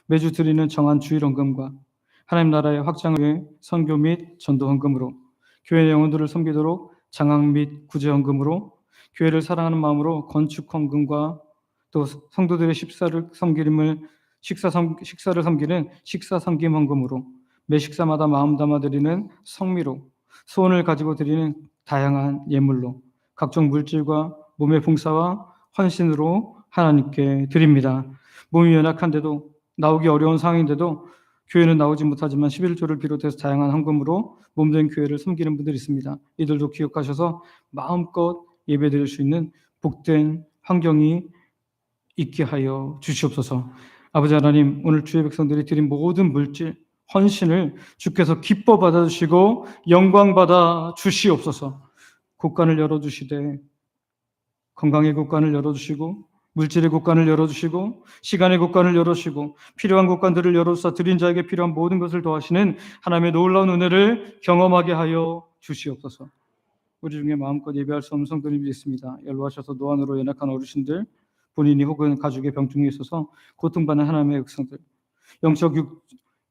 매주 드리는 정한 주일 헌금과 하나님 나라의 확장을 위해 선교 및 전도 헌금으로 교회 영혼들을 섬기도록 장학 및 구제 헌금으로 교회를 사랑하는 마음으로 건축 헌금과 또 성도들의 식사를 섬기는 식사 섬김 헌금으로 매 식사마다 마음 담아 드리는 성미로 소원을 가지고 드리는 다양한 예물로 각종 물질과 몸의 봉사와 헌신으로 하나님께 드립니다. 몸이 연약한데도 나오기 어려운 상황인데도 교회는 나오지 못하지만 11조를 비롯해서 다양한 헌금으로 몸된 교회를 섬기는 분들이 있습니다. 이들도 기억하셔서 마음껏 예배드릴 수 있는 복된 환경이 있게 하여 주시옵소서. 아버지 하나님, 오늘 주의 백성들이 드린 모든 물질, 헌신을 주께서 기뻐 받아주시고 영광 받아 주시옵소서. 곳간을 열어주시되 건강의 곳간을 열어주시고 물질의 곳간을 열어주시고 시간의 곳간을 열어주시고 필요한 곳간들을 열어주사 드린 자에게 필요한 모든 것을 더하시는 하나님의 놀라운 은혜를 경험하게 하여 주시옵소서. 우리 중에 마음껏 예배할 수 없는 성도님이 있습니다. 연로하셔서 노안으로 연약한 어르신들, 본인이 혹은 가족의 병중에 있어서 고통받는 하나님의 백성들, 영적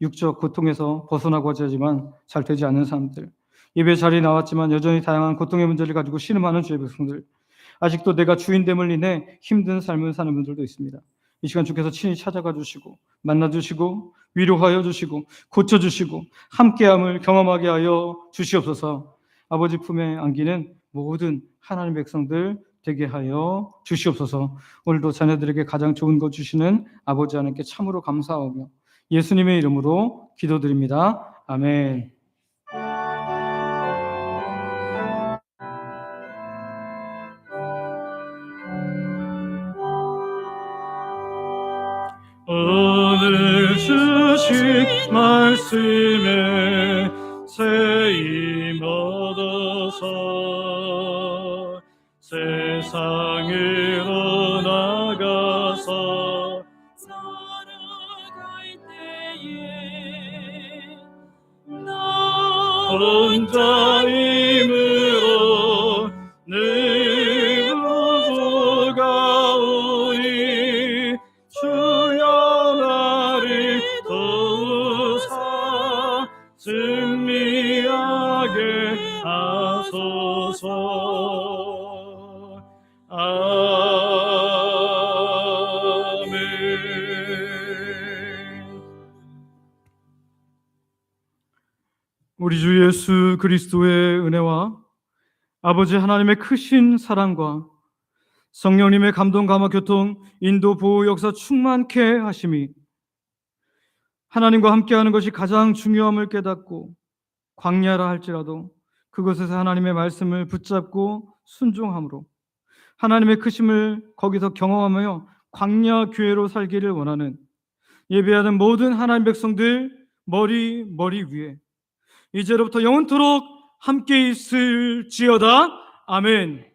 육적 고통에서 벗어나고자 하지만 잘 되지 않는 사람들, 예배 자리에 나왔지만 여전히 다양한 고통의 문제를 가지고 신음하는 주의 백성들, 아직도 내가 주인됨을 인해 힘든 삶을 사는 분들도 있습니다. 이 시간 주께서 친히 찾아가 주시고 만나 주시고 위로하여 주시고 고쳐 주시고 함께함을 경험하게 하여 주시옵소서. 아버지 품에 안기는 모든 하나님 백성들 되게 하여 주시옵소서. 오늘도 자녀들에게 가장 좋은 것 주시는 아버지 하나님께 참으로 감사하며 예수님의 이름으로 기도드립니다. 아멘. 오늘 주신 말씀에 새 힘 얻어서 세상으로 나가서 살아갈 때에 나 혼자 힘으로 누구가 오니 주여 나를 도우사 승리하게 하소서. 아멘. 우리 주 예수 그리스도의 은혜와 아버지 하나님의 크신 사랑과 성령님의 감동, 감화, 교통, 인도, 보호, 역사 충만케 하심이 하나님과 함께하는 것이 가장 중요함을 깨닫고 광야라 할지라도 그곳에서 하나님의 말씀을 붙잡고 순종함으로 하나님의 크심을 거기서 경험하며 광야 교회로 살기를 원하는 예배하는 모든 하나님 백성들 머리 위에 이제로부터 영원토록 함께 있을지어다. 아멘.